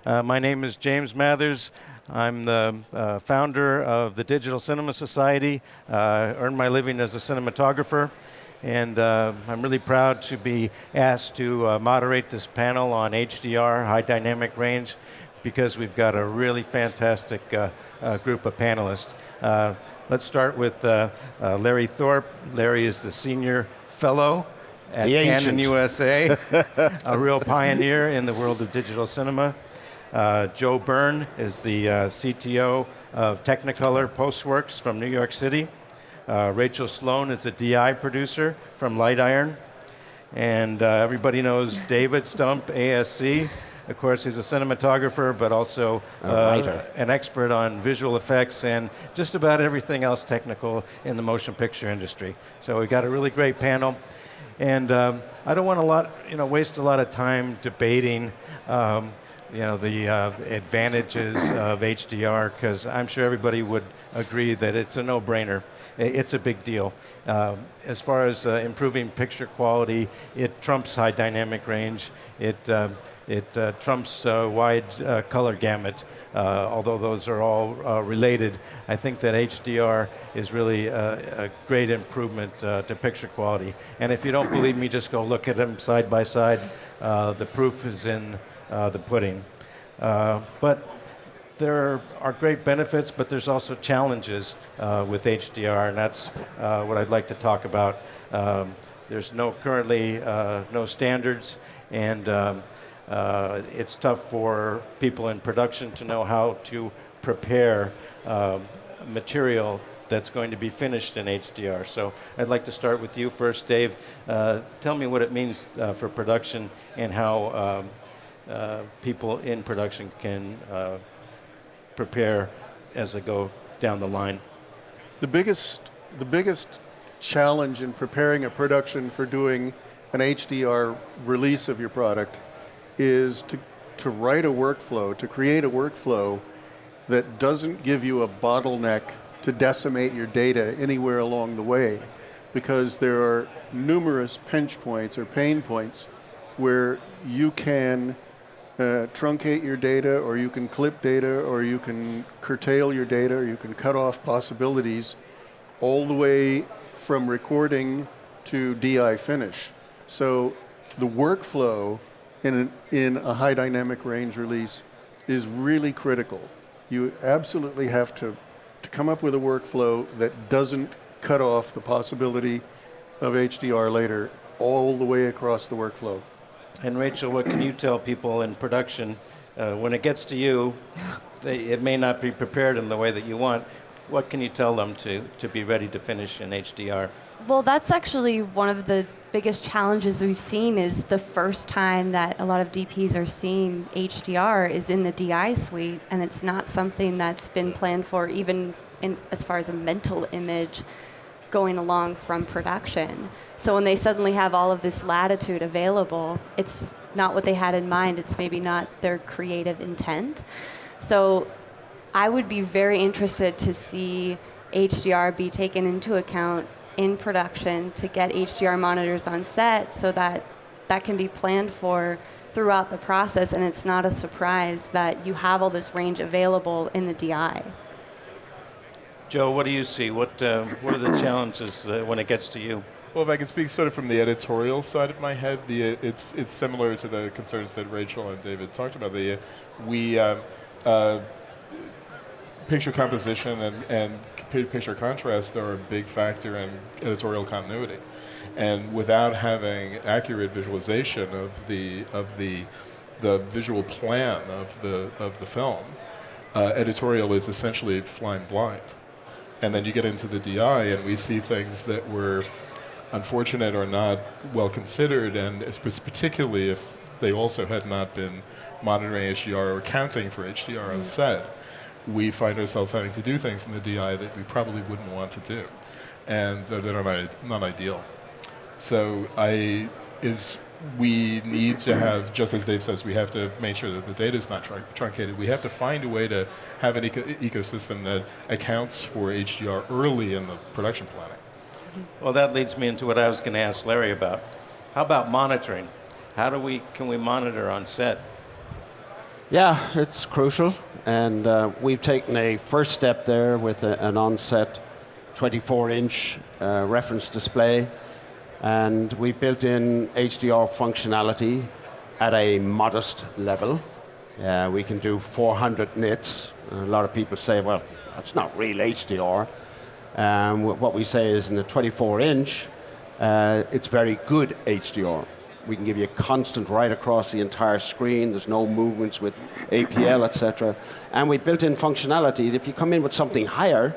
My name is James Mathers. I'm the founder of the Digital Cinema Society. Earn my living as a cinematographer. And I'm really proud to be asked to moderate this panel on HDR, high dynamic range, because we've got a really fantastic group of panelists. Let's start with Larry Thorpe. Larry is the senior fellow at Canon USA, a real pioneer in the world of digital cinema. Joe Byrne is the CTO of Technicolor Postworks from New York City. Rachel Sloan is a DI producer from Light Iron. And everybody knows David Stump, ASC. Of course, he's a cinematographer, but also an expert on visual effects and just about everything else technical in the motion picture industry. So we've got a really great panel. And I don't want waste a lot of time debating the advantages of HDR, because I'm sure everybody would agree that it's a no-brainer. It's a big deal. As far as improving picture quality, it trumps high dynamic range. It trumps wide color gamut. Although those are all related, I think that HDR is really a great improvement to picture quality. And if you don't believe me, just go look at them side by side. The proof is in the pudding. But there are great benefits, but there's also challenges with HDR, and that's what I'd like to talk about. There's currently no standards, and it's tough for people in production to know how to prepare material that's going to be finished in HDR. So I'd like to start with you first, Dave. Tell me what it means for production and how people in production can prepare as they go down the line. The biggest challenge in preparing a production for doing an HDR release of your product is to write a workflow, to create a workflow that doesn't give you a bottleneck to decimate your data anywhere along the way, because there are numerous pinch points or pain points where you can truncate your data, or you can clip data, or you can curtail your data, or you can cut off possibilities all the way from recording to DI finish. So the workflow in a high dynamic range release is really critical. You absolutely have to come up with a workflow that doesn't cut off the possibility of HDR later all the way across the workflow. And Rachel, what can you tell people in production when it gets to you? It may not be prepared in the way that you want. What can you tell them to be ready to finish in HDR? Well, that's actually one of the biggest challenges we've seen. Is the first time that a lot of DPs are seeing HDR is in the DI suite, and it's not something that's been planned for, even as far as a mental image going along from production. So when they suddenly have all of this latitude available, it's not what they had in mind. It's maybe not their creative intent. So I would be very interested to see HDR be taken into account in production, to get HDR monitors on set so that that can be planned for throughout the process, and it's not a surprise that you have all this range available in the DI. Joe, what do you see? What are the challenges when it gets to you? Well, if I can speak sort of from the editorial side of my head, it's similar to the concerns that Rachel and David talked about. Picture composition and picture contrast are a big factor in editorial continuity, and without having accurate visualization of the visual plan of the film, editorial is essentially flying blind. And then you get into the DI, and we see things that were unfortunate or not well considered, and particularly if they also had not been monitoring HDR or accounting for HDR on set, we find ourselves having to do things in the DI that we probably wouldn't want to do, and that are not ideal. So we need to have, just as Dave says, we have to make sure that the data is not truncated. We have to find a way to have an ecosystem that accounts for HDR early in the production planning. Well, that leads me into what I was going to ask Larry about. How about monitoring? Can we monitor on set? Yeah, it's crucial, and we've taken a first step there with an on-set 24-inch reference display, and we built in HDR functionality at a modest level. We can do 400 nits. A lot of people say, well, that's not real HDR. What we say is in the 24-inch, it's very good HDR. We can give you a constant right across the entire screen. There's no movements with APL, etc. And we built in functionality. If you come in with something higher,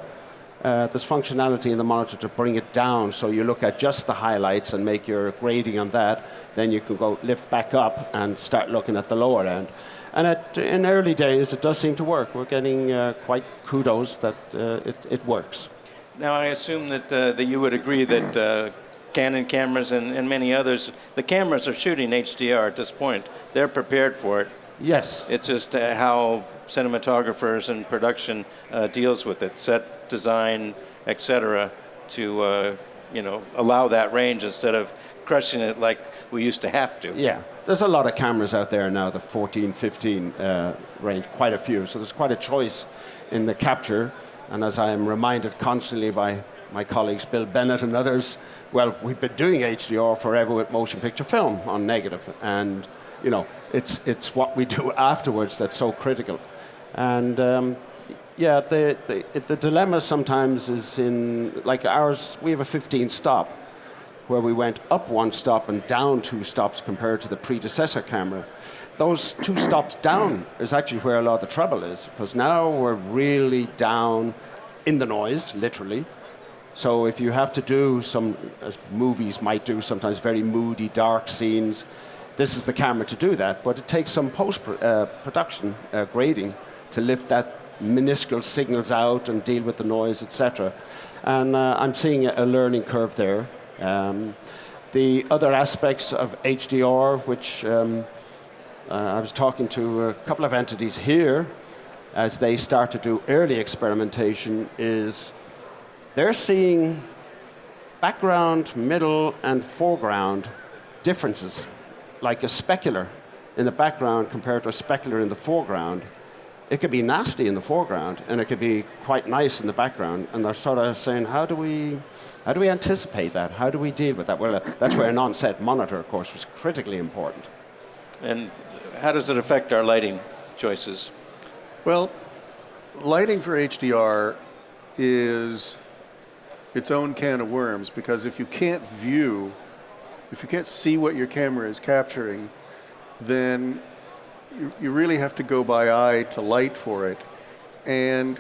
there's functionality in the monitor to bring it down. So you look at just the highlights and make your grading on that. Then you can go lift back up and start looking at the lower end. And in early days, it does seem to work. We're getting quite kudos that it works. Now, I assume that you would agree that Canon cameras and many others, the cameras are shooting HDR at this point. They're prepared for it. Yes. It's just how cinematographers and production deals with it, set design, etc., to allow that range instead of crushing it like we used to have to. Yeah, there's a lot of cameras out there now, the 14, 15 range, quite a few. So there's quite a choice in the capture. And as I am reminded constantly by my colleagues, Bill Bennett and others, well, we've been doing HDR forever with motion picture film on negative. And, it's what we do afterwards that's so critical. And, the dilemma sometimes is in, like ours, we have a 15 stop, where we went up one stop and down 2 stops compared to the predecessor camera. Those 2 stops down is actually where a lot of the trouble is, because now we're really down in the noise, literally. So if you have to do some, as movies might do, sometimes very moody, dark scenes, this is the camera to do that. But it takes some post-production grading to lift that minuscule signals out and deal with the noise, etc. And I'm seeing a learning curve there. The other aspects of HDR, which I was talking to a couple of entities here as they start to do early experimentation, is they're seeing background, middle, and foreground differences, like a specular in the background compared to a specular in the foreground. It could be nasty in the foreground, and it could be quite nice in the background. And they're sort of saying, how do we anticipate that? How do we deal with that? Well, that's where an on-set monitor, of course, was critically important. And how does it affect our lighting choices? Well, lighting for HDR is its own can of worms, because if you can't see what your camera is capturing, then you really have to go by eye to light for it. And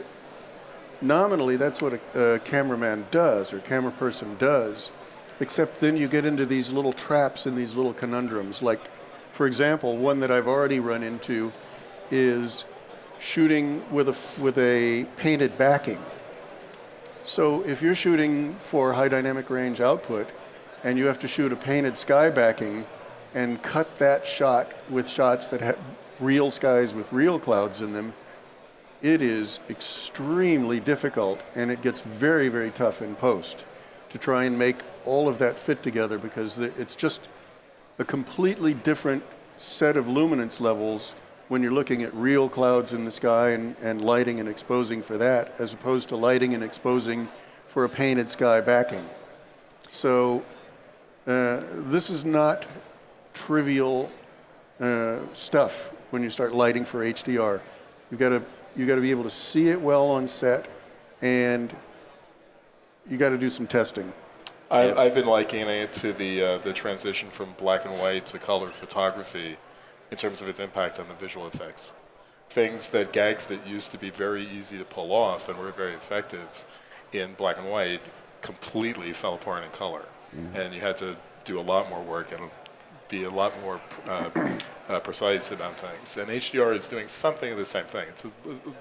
nominally, that's what a cameraman does, or camera person does, except then you get into these little traps and these little conundrums. Like, for example, one that I've already run into is shooting with a painted backing. So if you're shooting for high dynamic range output and you have to shoot a painted sky backing and cut that shot with shots that have real skies with real clouds in them, it is extremely difficult, and it gets very, very tough in post to try and make all of that fit together, because it's just a completely different set of luminance levels when you're looking at real clouds in the sky and lighting and exposing for that, as opposed to lighting and exposing for a painted sky backing. So this is not trivial stuff when you start lighting for HDR. You've got to be able to see it well on set, and you got to do some testing. I've been likening it to the transition from black and white to color photography in terms of its impact on the visual effects. Gags that used to be very easy to pull off and were very effective in black and white completely fell apart in color. Mm-hmm. And you had to do a lot more work and be a lot more precise about things. And HDR is doing something of the same thing. It's a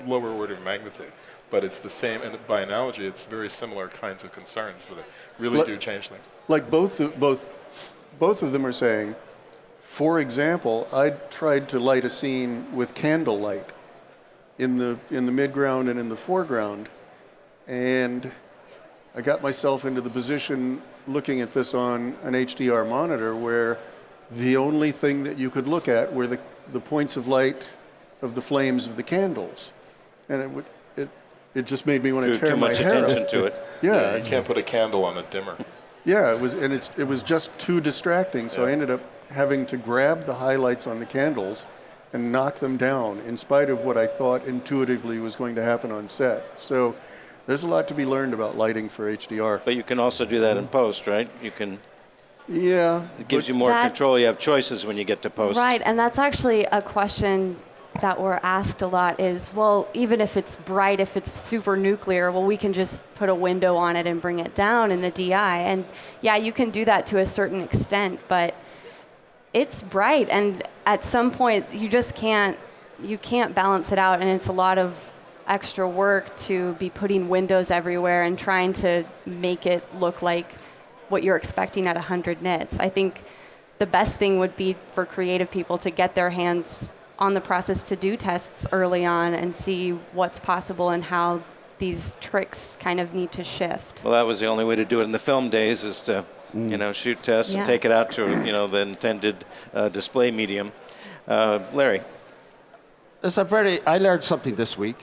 lower order of magnitude, but it's the same, and by analogy, it's very similar kinds of concerns that really do change things. Like both of them are saying, for example, I tried to light a scene with candlelight in the midground and in the foreground, and I got myself into the position looking at this on an HDR monitor where the only thing that you could look at were the points of light of the flames of the candles, and it just made me want to tear Too my much hair attention out. to it. Yeah, You can't put a candle on a dimmer. yeah, it was just too distracting. So I ended up having to grab the highlights on the candles and knock them down, in spite of what I thought intuitively was going to happen on set. So there's a lot to be learned about lighting for HDR. But you can also do that in post, right? You can. Yeah, It gives you more That- control. You have choices when you get to post. Right, and that's actually a question that we're asked a lot is, well, even if it's bright, if it's super nuclear, well, we can just put a window on it and bring it down in the DI. And yeah, you can do that to a certain extent, but it's bright, and at some point you just can't balance it out, and it's a lot of extra work to be putting windows everywhere and trying to make it look like what you're expecting at 100 nits. I think the best thing would be for creative people to get their hands on the process, to do tests early on and see what's possible and how these tricks kind of need to shift. Well, that was the only way to do it in the film days, is to shoot tests and take it out to the intended display medium. Larry. I learned something this week,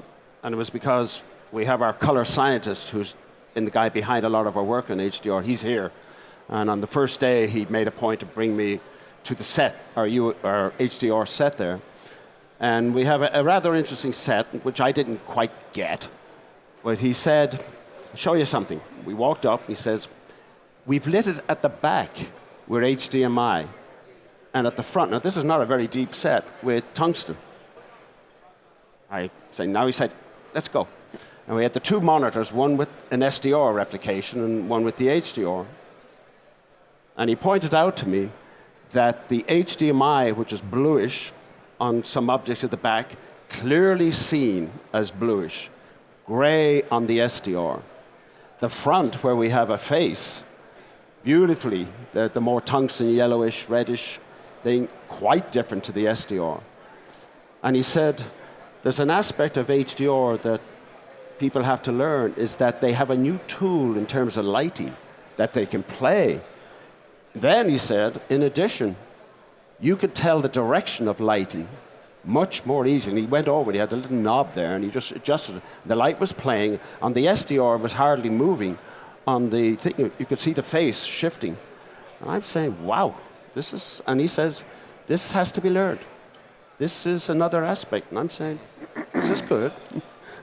and it was because we have our color scientist, who's the guy behind a lot of our work on HDR. He's here, and on the first day, he made a point to bring me to the set, our HDR set there. And we have a rather interesting set, which I didn't quite get. But he said, I'll show you something. We walked up, he says, we've lit it at the back with HDMI, and at the front, now this is not a very deep set, with tungsten. Now he said, let's go. And we had the two monitors, one with an SDR replication and one with the HDR. And he pointed out to me that the HDMI, which is bluish on some objects at the back, clearly seen as bluish, gray on the SDR. The front, where we have a face, beautifully, the more tungsten, yellowish, reddish thing, quite different to the SDR. And he said, there's an aspect of HDR that people have to learn, is that they have a new tool in terms of lighting that they can play. Then he said, in addition, you could tell the direction of lighting much more easily. He went over, he had a little knob there, and he just adjusted it. The light was playing. On the SDR, it was hardly moving. On the thing, you could see the face shifting. And I'm saying, wow, and he says, this has to be learned. This is another aspect. And I'm saying, this is good,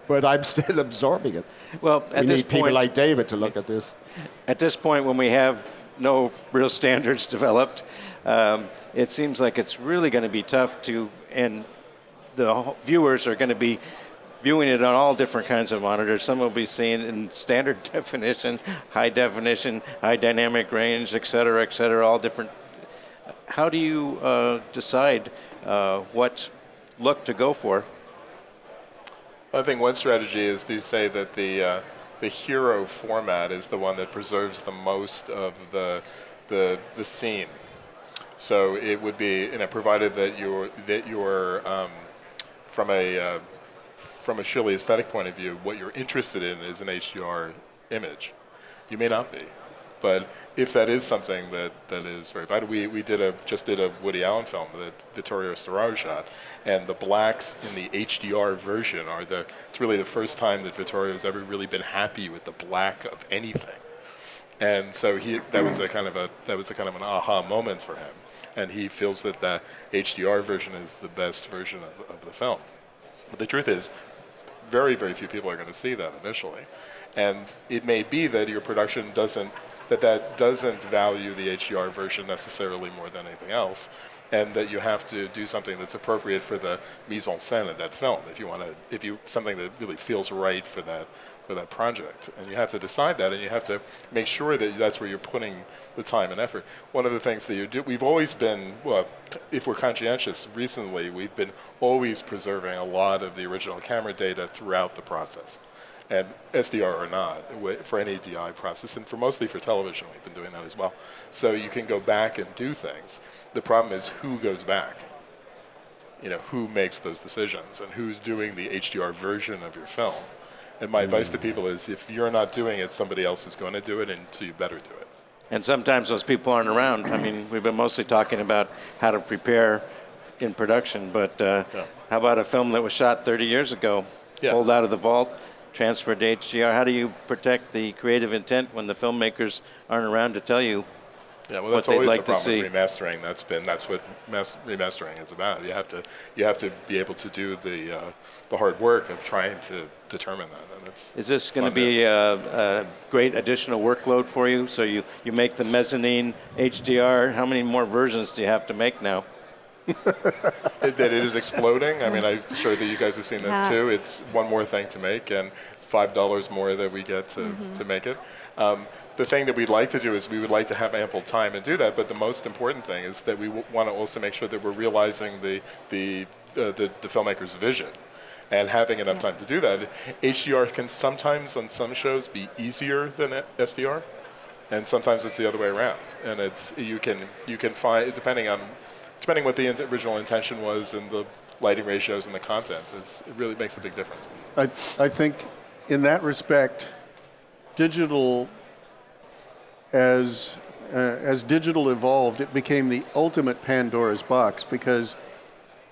but I'm still absorbing it. Well, we need people like David to look at this. At this point, when we have no real standards developed, it seems like it's really going to be tough and the viewers are going to be viewing it on all different kinds of monitors. Some will be seeing in standard definition, high dynamic range, et cetera, all different. How do you decide what look to go for? I think one strategy is to say that the hero format is the one that preserves the most of the scene. So it would be, provided that you're from a Shirley aesthetic point of view, what you're interested in is an HDR image. You may not be, but if that is something that is very vital, we just did a Woody Allen film that Vittorio Storaro shot, and the blacks in the HDR version it's really the first time that Vittorio's ever really been happy with the black of anything. And so that was a kind of an aha moment for him, and he feels that the HDR version is the best version of the film. But the truth is, very, very few people are going to see that initially, and it may be that your production doesn't value the HDR version necessarily more than anything else, and that you have to do something that's appropriate for the mise en scène of that film. Something that really feels right for that project, and you have to decide that, and you have to make sure that that's where you're putting the time and effort. One of the things that we've always been, well, if we're conscientious, recently we've been always preserving a lot of the original camera data throughout the process, and SDR or not, for any DI process, and mostly for television, we've been doing that as well. So you can go back and do things. The problem is who goes back. Who makes those decisions, and who's doing the HDR version of your film. And my advice to people is, if you're not doing it, somebody else is going to do it, and so you better do it. And sometimes those people aren't around. I mean, we've been mostly talking about how to prepare in production, but how about a film that was shot 30 years ago, pulled out of the vault, transferred to HDR? How do you protect the creative intent when the filmmakers aren't around to tell you well, what that's they'd always like the to problem see? with remastering. That's what remastering is about. You have to be able to do the hard work of trying to determine that. And it's Is this going to be a great additional workload for you? So you make the mezzanine HDR. How many more versions do you have to make now? that it is exploding. I mean, I'm sure that you guys have seen this too. It's one more thing to make and $5 more that we get to make it. The thing that we'd like to do is we would like to have ample time and do that, but the most important thing is that we want to also make sure that we're realizing the filmmaker's vision and having enough time to do that. HDR can sometimes on some shows be easier than SDR, and sometimes it's the other way around. And it's you can find, depending what the original intention was and the lighting ratios and the content, it really makes a big difference. I think in that respect, digital, as digital evolved, it became the ultimate Pandora's box, because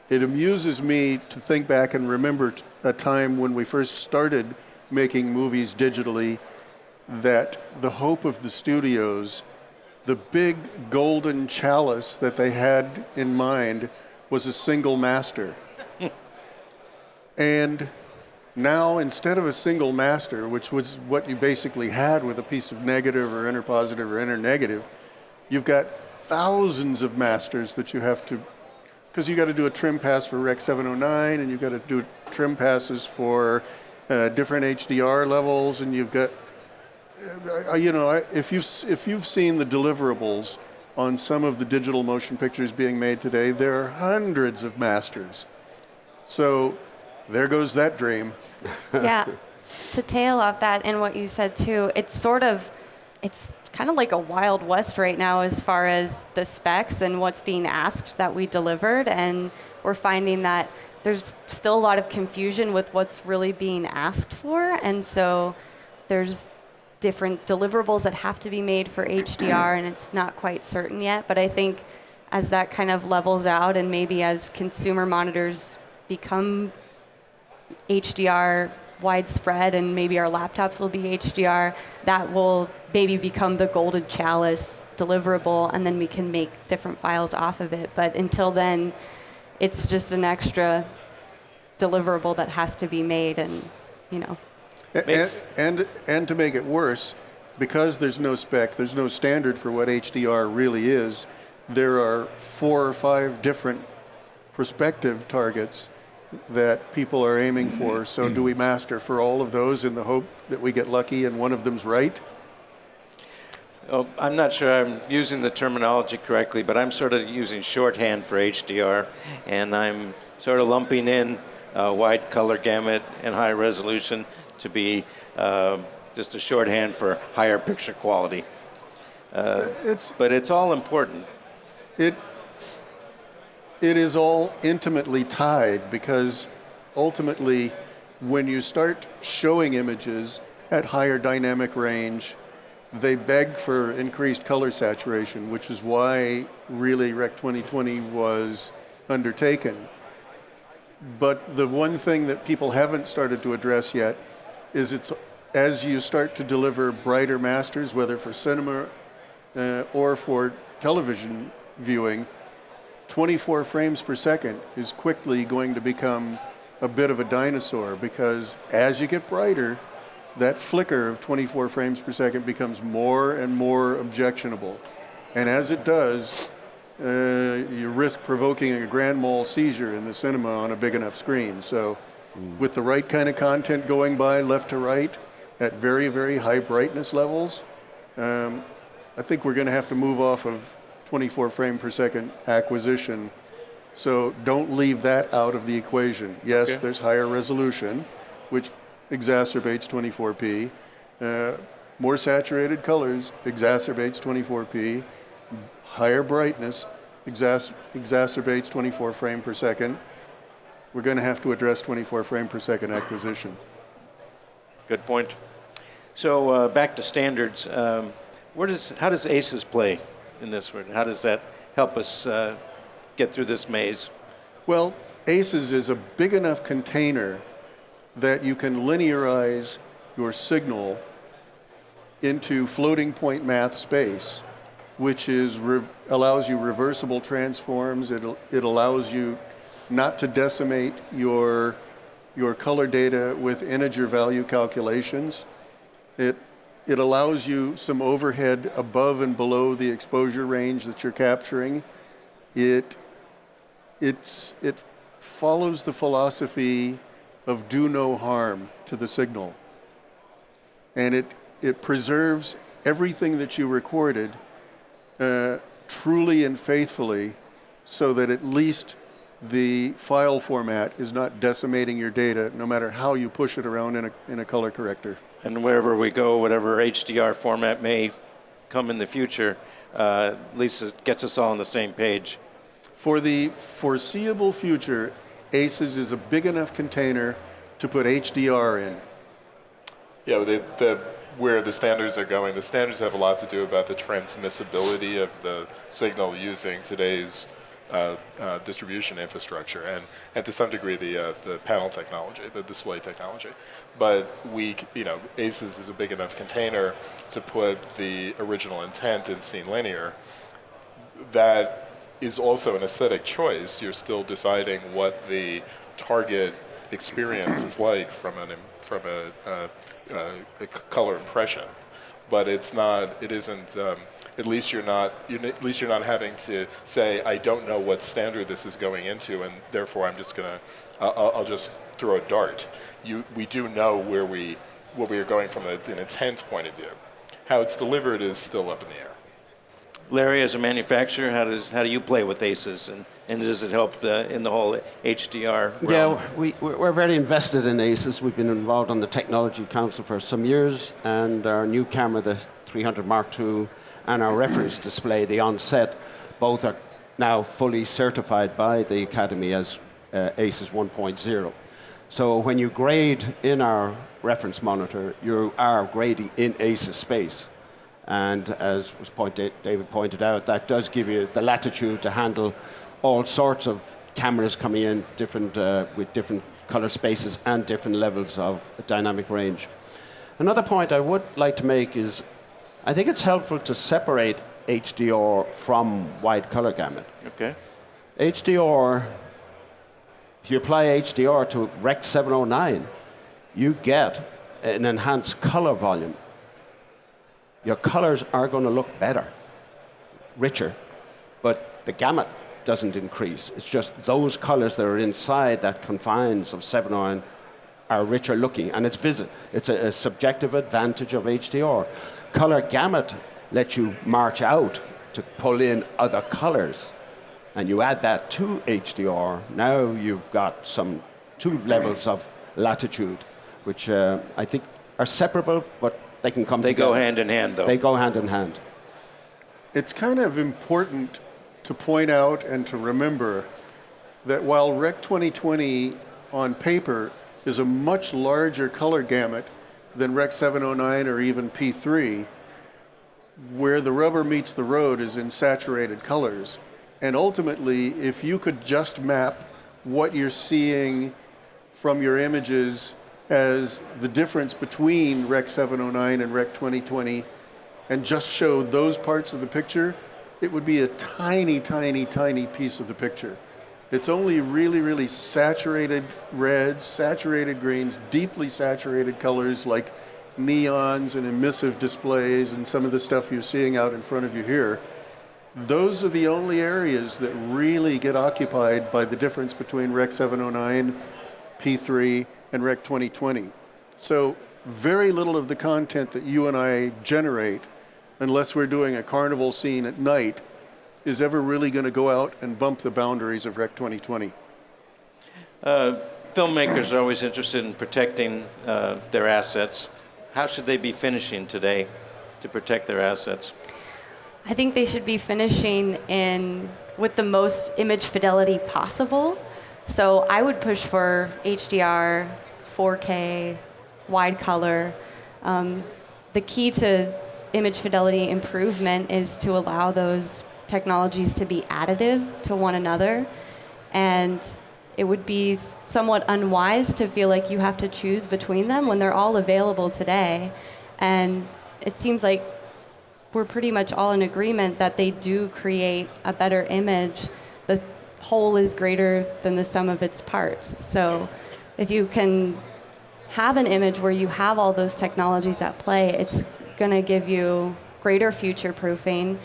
it amuses me to think back and remember a time when we first started making movies digitally, that the hope of the studios, the big golden chalice that they had in mind, was a single master. And now, instead of a single master, which was what you basically had with a piece of negative or inner positive or inner negative, you've got thousands of masters that you have to, because you got to do a trim pass for Rec 709, and you've got to do trim passes for different HDR levels, and you've got, if you've seen the deliverables on some of the digital motion pictures being made today, there are hundreds of masters. So there goes that dream. Yeah, to tail off that and what you said too, it's kind of like a Wild West right now as far as the specs and what's being asked that we delivered, and we're finding that there's still a lot of confusion with what's really being asked for, and so there's different deliverables that have to be made for HDR, and it's not quite certain yet. But I think as that kind of levels out, and maybe as consumer monitors become HDR widespread, and maybe our laptops will be HDR, that will maybe become the golden chalice deliverable, and then we can make different files off of it. But until then, it's just an extra deliverable that has to be made, and And to make it worse, because there's no spec, there's no standard for what HDR really is, there are 4 or 5 different prospective targets that people are aiming for. So do we master for all of those in the hope that we get lucky and one of them's right? Oh, I'm not sure I'm using the terminology correctly, but I'm sort of using shorthand for HDR, and I'm sort of lumping in wide color gamut and high resolution to be just a shorthand for higher picture quality. But it's all important. It is all intimately tied, because ultimately, when you start showing images at higher dynamic range, they beg for increased color saturation, which is why really Rec 2020 was undertaken. But the one thing that people haven't started to address yet is it's as you start to deliver brighter masters, whether for cinema or for television viewing, 24 frames per second is quickly going to become a bit of a dinosaur, because as you get brighter, that flicker of 24 frames per second becomes more and more objectionable. And as it does, you risk provoking a grand mal seizure in the cinema on a big enough screen. So with the right kind of content going by left to right at very, very high brightness levels, I think we're going to have to move off of 24 frame per second acquisition. So don't leave that out of the equation. Yes, there's higher resolution, which exacerbates 24p. More saturated colors exacerbates 24p. Higher brightness exacerbates 24 frame per second. We're going to have to address 24 frame per second acquisition. Good point. So back to standards. How does ACES play in this? How does that help us get through this maze? Well, ACES is a big enough container that you can linearize your signal into floating point math space, which allows you reversible transforms. It allows you not to decimate your color data with integer value calculations. It allows you some overhead above and below the exposure range that you're capturing. It follows the philosophy of do no harm to the signal. And it preserves everything that you recorded truly and faithfully, so that at least the file format is not decimating your data, no matter how you push it around in a color corrector. And wherever we go, whatever HDR format may come in the future, at least it gets us all on the same page. For the foreseeable future, ACES is a big enough container to put HDR in. Yeah, where the standards are going, the standards have a lot to do about the transmissibility of the signal using today's distribution infrastructure, and to some degree the panel technology, the display technology. But ACES is a big enough container to put the original intent in scene linear. That is also an aesthetic choice. You're still deciding what the target experience is like from a color impression, but it isn't. At least you're not having to say, I don't know what standard this is going into, and therefore I'll just throw a dart. We do know where we are going from an intent point of view. How it's delivered is still up in the air. Larry, as a manufacturer, how do you play with ACES, and does it help in the whole HDR realm? Yeah, we're very invested in ACES. We've been involved on the Technology Council for some years, and our new camera, the 300 Mark II, and our reference display, the Onset, both are now fully certified by the Academy as ACES 1.0. So when you grade in our reference monitor, you are grading in ACES space. And as David pointed out, that does give you the latitude to handle all sorts of cameras coming in with different color spaces and different levels of dynamic range. Another point I would like to make is I think it's helpful to separate HDR from wide color gamut. Okay. HDR, if you apply HDR to Rec. 709, you get an enhanced color volume. Your colors are going to look better, richer, but the gamut doesn't increase. It's just those colors that are inside that confines of 709 are richer looking, and it's a subjective advantage of HDR. Color gamut lets you march out to pull in other colors, and you add that to HDR. Now you've got two levels of latitude, which I think are separable, but they can come together. They go hand in hand, though. They go hand in hand. It's kind of important to point out and to remember that while Rec. 2020 on paper is a much larger color gamut than Rec. 709 or even P3, where the rubber meets the road is in saturated colors. And ultimately, if you could just map what you're seeing from your images as the difference between Rec. 709 and Rec. 2020 and just show those parts of the picture, it would be a tiny, tiny, tiny piece of the picture. It's only really, really saturated reds, saturated greens, deeply saturated colors like neons and emissive displays and some of the stuff you're seeing out in front of you here. Those are the only areas that really get occupied by the difference between Rec. 709, P3, and Rec. 2020. So very little of the content that you and I generate, unless we're doing a carnival scene at night, is ever really going to go out and bump the boundaries of Rec. 2020. Filmmakers are always interested in protecting their assets. How should they be finishing today to protect their assets? I think they should be finishing with the most image fidelity possible. So I would push for HDR, 4K, wide color. The key to image fidelity improvement is to allow those technologies to be additive to one another. And it would be somewhat unwise to feel like you have to choose between them when they're all available today. And it seems like we're pretty much all in agreement that they do create a better image. The whole is greater than the sum of its parts. So if you can have an image where you have all those technologies at play, it's going to give you greater future proofing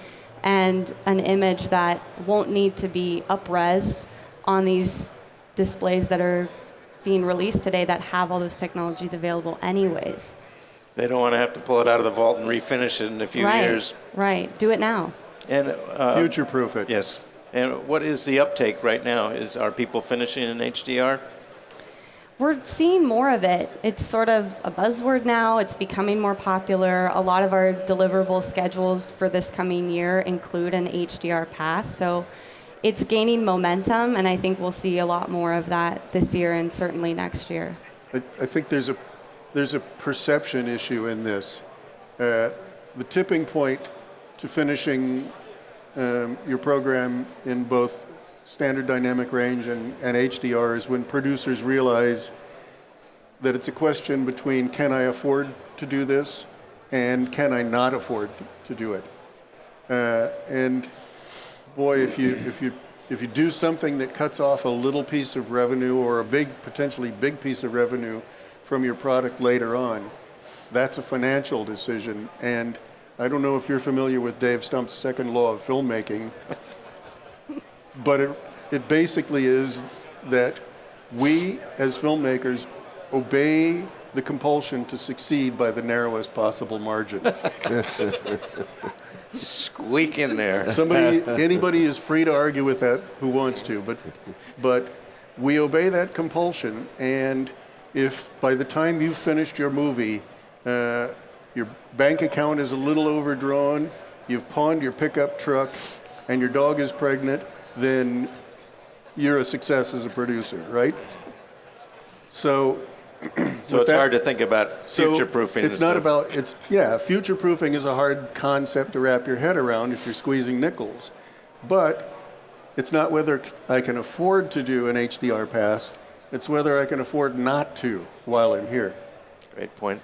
and an image that won't need to be up-resed on these displays that are being released today that have all those technologies available anyways. They don't want to have to pull it out of the vault and refinish it in a few years. Right, do it now. And Future-proof it. yes. And what is the uptake right now? Are people finishing in HDR? We're seeing more of it. It's sort of a buzzword now. It's becoming more popular. A lot of our deliverable schedules for this coming year include an HDR pass. So it's gaining momentum, and I think we'll see a lot more of that this year and certainly next year. I think there's a perception issue in this. The tipping point to finishing your program in both standard dynamic range and HDR is when producers realize that it's a question between can I afford to do this and can I not afford to do it. And boy, if you do something that cuts off a little piece of revenue or a potentially big piece of revenue from your product later on, that's a financial decision. And I don't know if you're familiar with Dave Stump's second law of filmmaking, but it basically is that we, as filmmakers, obey the compulsion to succeed by the narrowest possible margin. Squeak in there. Anybody is free to argue with that who wants to, but we obey that compulsion, and if by the time you've finished your movie, your bank account is a little overdrawn, you've pawned your pickup truck, and your dog is pregnant, then you're a success as a producer, right? So it's hard to think about future-proofing. It's not about, future-proofing is a hard concept to wrap your head around if you're squeezing nickels. But it's not whether I can afford to do an HDR pass, it's whether I can afford not to while I'm here. Great point.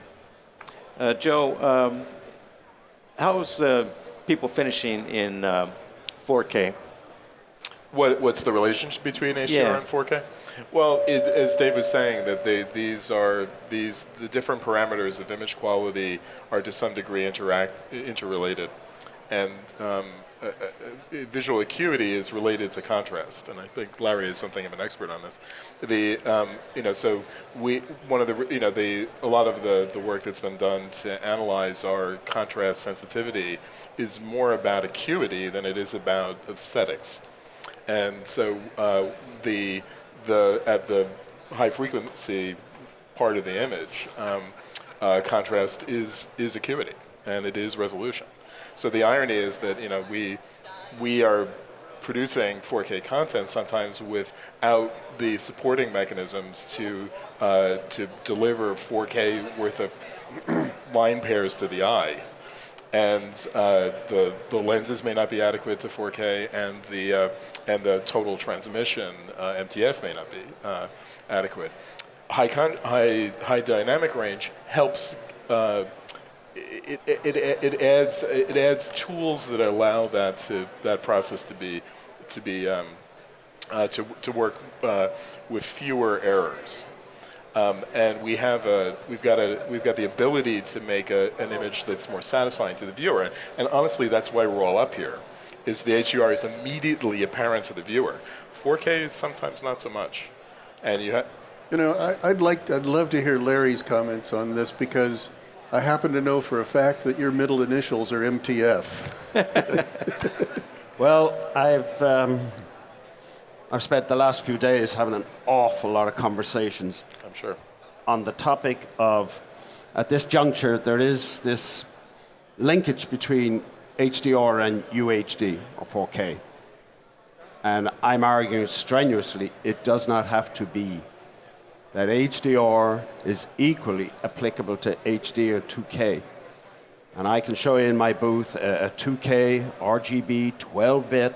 Joe, how's people finishing in 4K? What's the relationship between HDR and 4K? Well, as Dave was saying, that the different parameters of image quality are to some degree interrelated, and visual acuity is related to contrast, and I think Larry is something of an expert on this. A lot of the work that's been done to analyze our contrast sensitivity is more about acuity than it is about aesthetics. And so at the high frequency part of the image, contrast is acuity, and it is resolution. So the irony is that we are producing 4K content sometimes without the supporting mechanisms to deliver 4K worth of line pairs to the eye. And the lenses may not be adequate to 4K, and the total transmission MTF may not be adequate. High dynamic range helps. It adds tools that allow that process to work with fewer errors. And we've got the ability to make an image that's more satisfying to the viewer. And honestly, that's why we're all up here. Is the HDR is immediately apparent to the viewer. 4K is sometimes not so much. And I'd love to hear Larry's comments on this, because I happen to know for a fact that your middle initials are MTF. Well, I've spent the last few days having an awful lot of conversations, I'm sure, on the topic of, at this juncture, there is this linkage between HDR and UHD, or 4K. And I'm arguing strenuously it does not have to be. That HDR is equally applicable to HD or 2K. And I can show you in my booth a 2K RGB 12-bit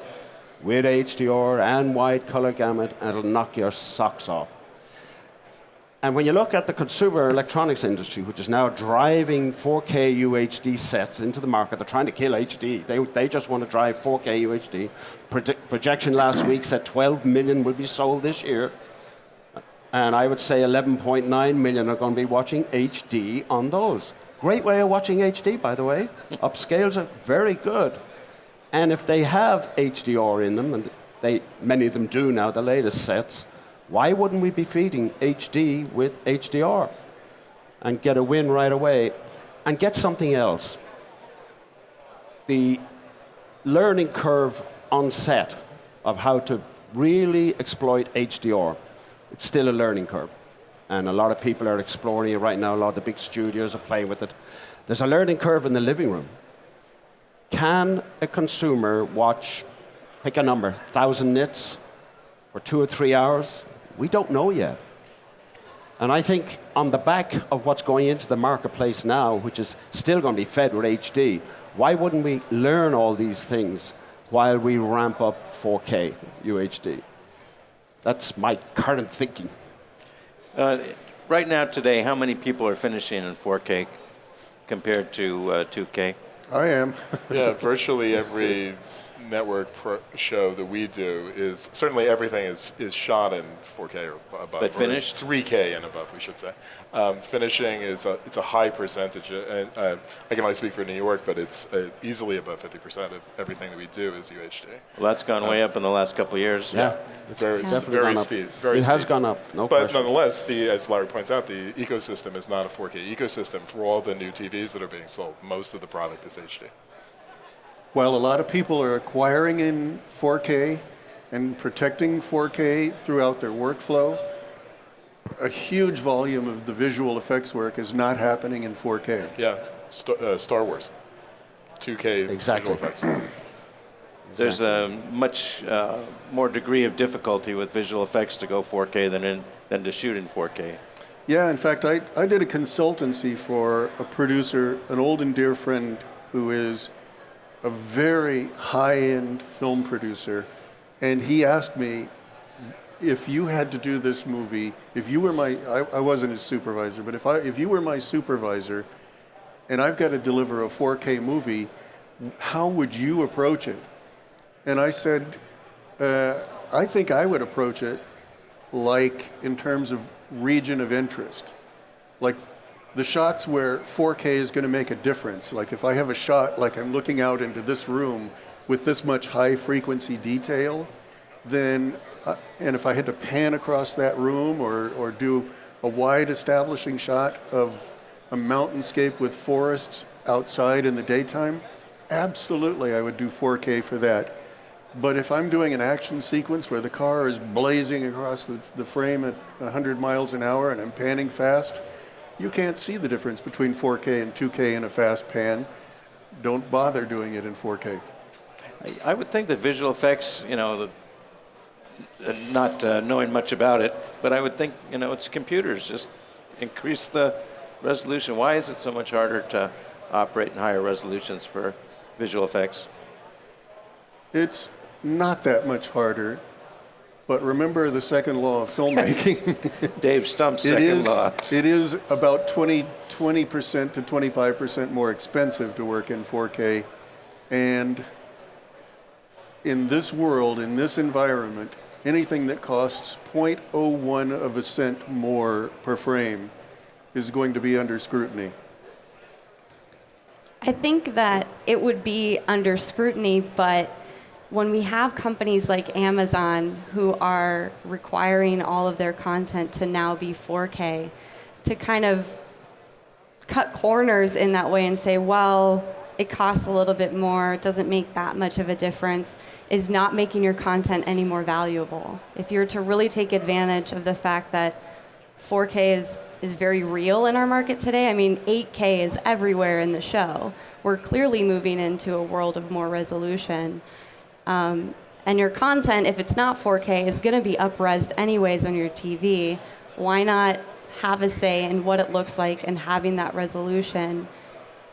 with HDR and wide color gamut, and it'll knock your socks off. And when you look at the consumer electronics industry, which is now driving 4K UHD sets into the market, they're trying to kill HD. They just want to drive 4K UHD. Projection last week said 12 million will be sold this year. And I would say 11.9 million are going to be watching HD on those. Great way of watching HD, by the way. Upscales are very good. And if they have HDR in them, and many of them do now, the latest sets, why wouldn't we be feeding HD with HDR and get a win right away and get something else? The learning curve on set of how to really exploit HDR, it's still a learning curve. And a lot of people are exploring it right now. A lot of the big studios are playing with it. There's a learning curve in the living room. Can a consumer watch, pick a number, 1,000 nits for 2 or 3 hours? We don't know yet. And I think on the back of what's going into the marketplace now, which is still going to be fed with HD, why wouldn't we learn all these things while we ramp up 4K UHD? That's my current thinking. Right now, today, how many people are finishing in 4K compared to 2K? I am. Yeah, virtually every network show that we do is, certainly everything is shot in 4K or above. But finished? 3K and above, we should say. Finishing it's a high percentage. I can only speak for New York, but it's easily above 50% of everything that we do is UHD. Well, that's gone way up in the last couple of years. Yeah. Very steep. It has gone up, no But question. nonetheless, as Larry points out, the ecosystem is not a 4K ecosystem for all the new TVs that are being sold. Most of the product is HD. While a lot of people are acquiring in 4K and protecting 4K throughout their workflow, a huge volume of the visual effects work is not happening in 4K. Yeah, Star Wars, 2K Exactly. visual effects. There's a much more degree of difficulty with visual effects to go 4K than to shoot in 4K. Yeah, in fact, I did a consultancy for a producer, an old and dear friend who is a very high-end film producer, and he asked me, if you had to do this movie, if you were I wasn't his supervisor, but if you were my supervisor, and I've got to deliver a 4K movie, how would you approach it? And I said, I think I would approach it like in terms of region of interest, like the shots where 4K is going to make a difference. Like if I have a shot, like I'm looking out into this room with this much high frequency detail, then, and if I had to pan across that room or do a wide establishing shot of a mountainscape with forests outside in the daytime, absolutely I would do 4K for that. But if I'm doing an action sequence where the car is blazing across the frame at 100 miles an hour and I'm panning fast, you can't see the difference between 4K and 2K in a fast pan. Don't bother doing it in 4K. I would think that visual effects, not knowing much about it, but I would think, it's computers. Just increase the resolution. Why is it so much harder to operate in higher resolutions for visual effects? It's not that much harder, but remember the second law of filmmaking. Dave Stump's second law. It is about 20% to 25% more expensive to work in 4K. And in this world, in this environment, anything that costs 0.01 of a cent more per frame is going to be under scrutiny. I think that it would be under scrutiny, but when we have companies like Amazon who are requiring all of their content to now be 4K, to kind of cut corners in that way and say, well, it costs a little bit more, it doesn't make that much of a difference, is not making your content any more valuable. If you're to really take advantage of the fact that 4K is very real in our market today, 8K is everywhere in the show. We're clearly moving into a world of more resolution. And your content, if it's not 4K, is going to be up-resed anyways on your TV. Why not have a say in what it looks like and having that resolution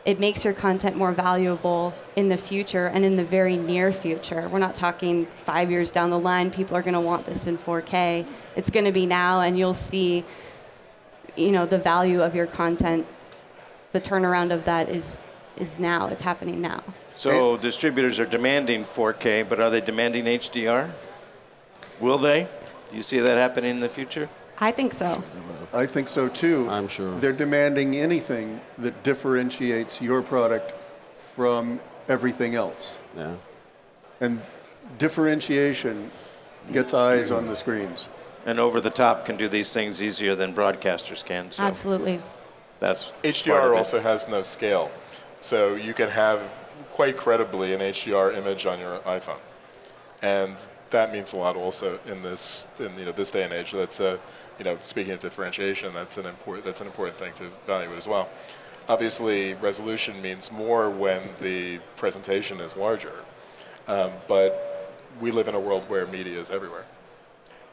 it makes your content more valuable in the future and in the very near future. We're not talking 5 years down the line, people are going to want this in 4K. It's going to be now, and you'll see, the value of your content. The turnaround of that is now. It's happening now. So distributors are demanding 4K, but are they demanding HDR? Will they? Do you see that happening in the future? I think so. I think so too. I'm sure. They're demanding anything that differentiates your product from everything else. Yeah. And differentiation gets eyes on the screens. And over the top can do these things easier than broadcasters can. So Absolutely. that's part of HDR it. also has no scale, so you can have quite credibly an HDR image on your iPhone, and that means a lot also in this day and age. That's speaking of differentiation, that's an important thing to evaluate as well. Obviously, resolution means more when the presentation is larger, but we live in a world where media is everywhere.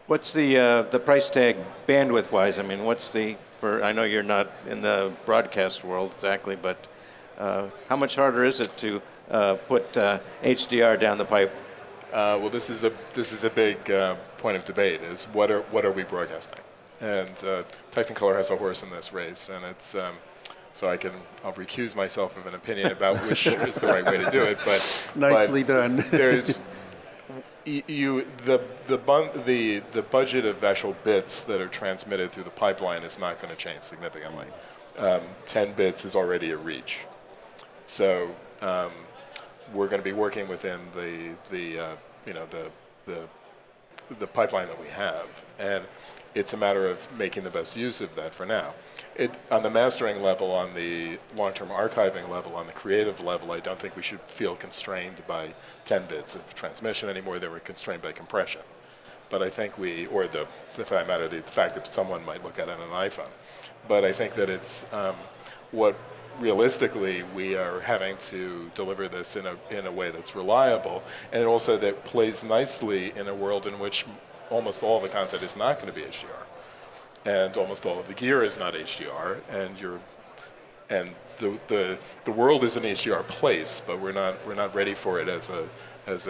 What's the price tag bandwidth-wise? I mean, I know you're not in the broadcast world exactly, but how much harder is it to put HDR down the pipe? Well, this is a big point of debate. Is what are we broadcasting? And Technicolor has a horse in this race, and it's so I'll recuse myself of an opinion about which is the right way to do it. But Nicely done. There's the budget of actual bits that are transmitted through the pipeline is not going to change significantly. 10 bits is already a reach, so we're going to be working within the pipeline that we have, and it's a matter of making the best use of that for now. On the mastering level, on the long-term archiving level, on the creative level, I don't think we should feel constrained by 10 bits of transmission anymore. They were constrained by compression. But I think the fact that someone might look at it on an iPhone. But I think that it's what realistically we are having to deliver this in a way that's reliable, and also that plays nicely in a world in which almost all the content is not going to be HDR, and almost all of the gear is not HDR, and the world is an HDR place, but we're not ready for it as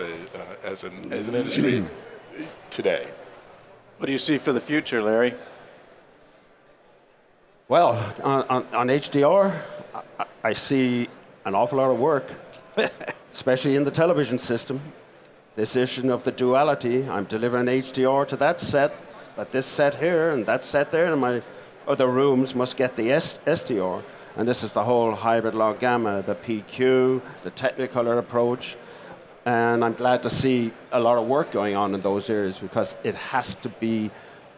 an industry today. What do you see for the future, Larry? Well, on HDR, I see an awful lot of work, especially in the television system. This issue of the duality, I'm delivering HDR to that set, but this set here and that set there, and my other rooms must get the SDR. And this is the whole hybrid log gamma, the PQ, the Technicolor approach. And I'm glad to see a lot of work going on in those areas, because it has to be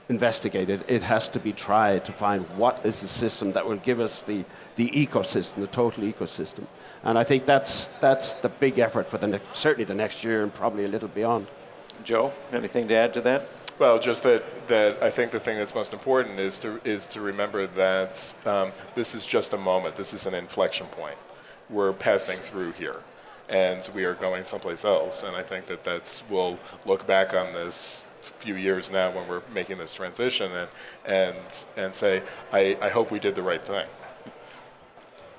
investigated. It has to be tried to find what is the system that will give us the ecosystem, the total ecosystem. And I think that's the big effort for certainly the next year and probably a little beyond. Joe, anything to add to that? Well, just that I think the thing that's most important is to remember that this is just a moment. This is an inflection point. We're passing through here, and we are going someplace else. And I think we'll look back on this few years now when we're making this transition and say, I hope we did the right thing.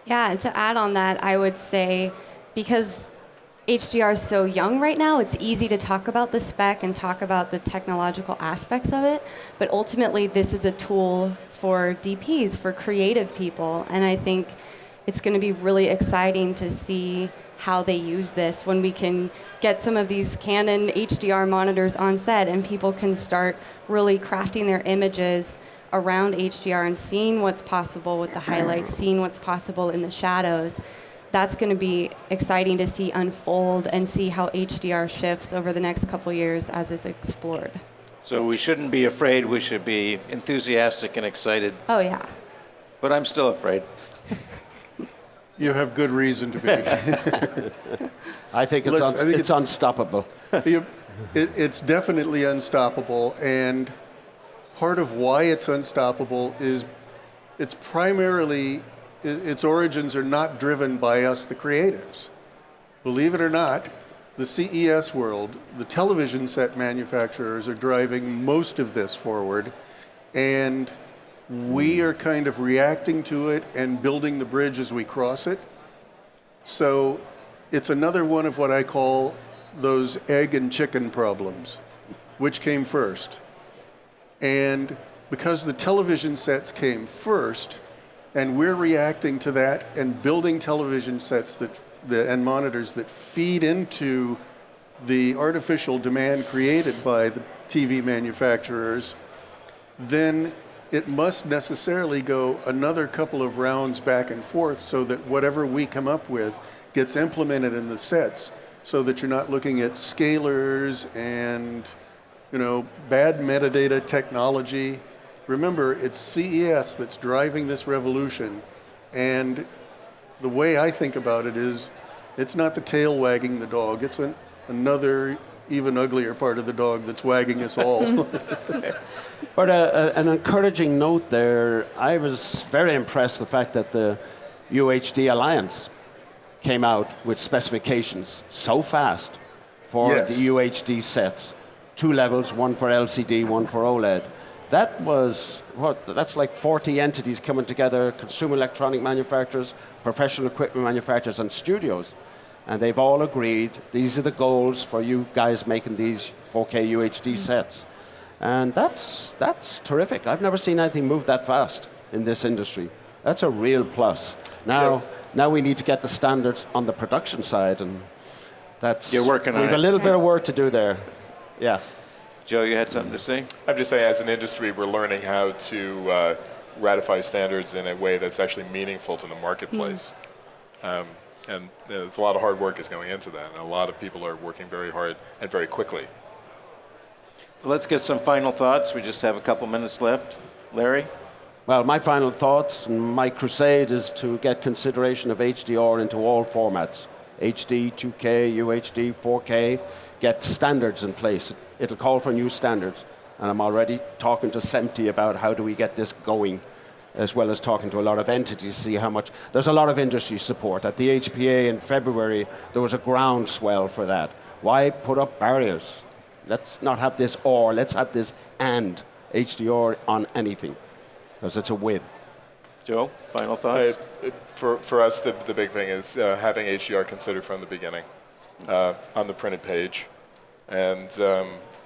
Yeah, and to add on that, I would say, because HDR is so young right now, it's easy to talk about the spec and talk about the technological aspects of it, but ultimately this is a tool for DPs, for creative people, and I think it's going to be really exciting to see how they use this when we can get some of these Canon HDR monitors on set and people can start really crafting their images around HDR and seeing what's possible with the highlights, seeing what's possible in the shadows. That's going to be exciting to see unfold and see how HDR shifts over the next couple years as it's explored. So we shouldn't be afraid, we should be enthusiastic and excited. Oh yeah. But I'm still afraid. You have good reason to be. I think it's unstoppable. It's definitely unstoppable, and part of why it's unstoppable is it's primarily, its origins are not driven by us, the creatives. Believe it or not, the CES world, the television set manufacturers are driving most of this forward, and we are kind of reacting to it and building the bridge as we cross it. So it's another one of what I call those egg and chicken problems. Which came first? And because the television sets came first, and we're reacting to that and building television sets and monitors that feed into the artificial demand created by the TV manufacturers, then it must necessarily go another couple of rounds back and forth so that whatever we come up with gets implemented in the sets, so that you're not looking at scalers and bad metadata technology. Remember, it's CES that's driving this revolution, and the way I think about it is it's not the tail wagging the dog, it's another even uglier part of the dog that's wagging us all. But an encouraging note there, I was very impressed with the fact that the UHD Alliance came out with specifications so fast for Yes. the UHD sets. 2 levels, one for LCD, one for OLED. That's like 40 entities coming together, consumer electronic manufacturers, professional equipment manufacturers, and studios. And they've all agreed these are the goals for you guys making these 4K UHD sets. And that's terrific. I've never seen anything move that fast in this industry. That's a real plus. Now we need to get the standards on the production side, and You're working on we've it. a little bit of work to do there. Yeah. Joe, you had something to say? I'm just saying, as an industry, we're learning how to ratify standards in a way that's actually meaningful to the marketplace. And there's a lot of hard work is going into that, and a lot of people are working very hard and very quickly. Let's get some final thoughts. We just have a couple minutes left. Larry? Well, my final thoughts and my crusade is to get consideration of HDR into all formats. HD, 2K, UHD, 4K, get standards in place. It'll call for new standards. And I'm already talking to SEMTI about how do we get this going, as well as talking to a lot of entities to see how much. There's a lot of industry support. At the HPA in February, there was a groundswell for that. Why put up barriers? Let's not have this or, let's have this and HDR on anything, because it's a win. Joe, final thoughts? For us, the big thing is having HDR considered from the beginning on the printed page, and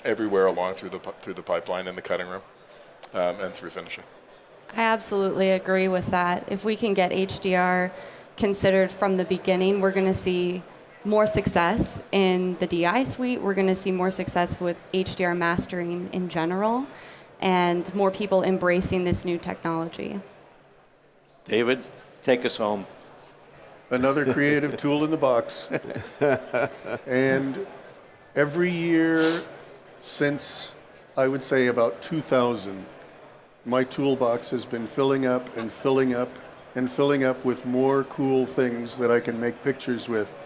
everywhere along through the pipeline in the cutting room and through finishing. I absolutely agree with that. If we can get HDR considered from the beginning, we're going to see more success in the DI suite. We're going to see more success with HDR mastering in general, and more people embracing this new technology. David, take us home. Another creative tool in the box. And every year since, I would say, about 2000, my toolbox has been filling up and filling up and filling up with more cool things that I can make pictures with.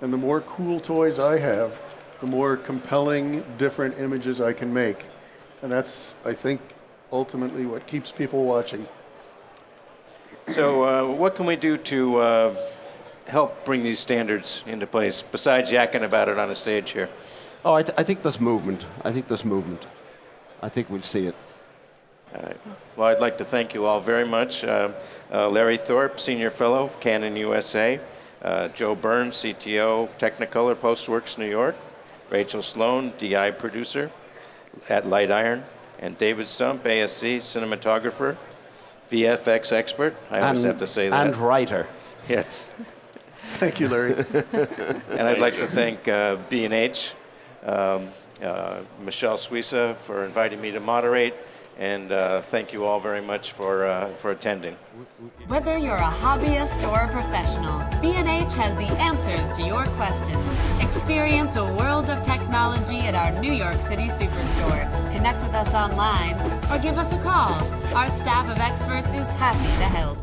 And the more cool toys I have, the more compelling, different images I can make. And that's, I think, ultimately what keeps people watching. So what can we do to help bring these standards into place, besides yakking about it on a stage here? Oh, I think there's movement. I think we'll see it. All right. Well, I'd like to thank you all very much. Larry Thorpe, Senior Fellow, Canon USA. Joe Burns, CTO, Technicolor Postworks New York. Rachel Sloan, DI Producer at Light Iron. And David Stump, ASC, Cinematographer. VFX Expert. I always have to say that. And writer. Yes. Thank you, Larry. And I'd like to thank B&H, Michelle Suissa for inviting me to moderate, and thank you all very much for attending. Whether you're a hobbyist or a professional, B&H has the answers to your questions. Experience a world of technology at our New York City Superstore. Connect with us online or give us a call. Our staff of experts is happy to help.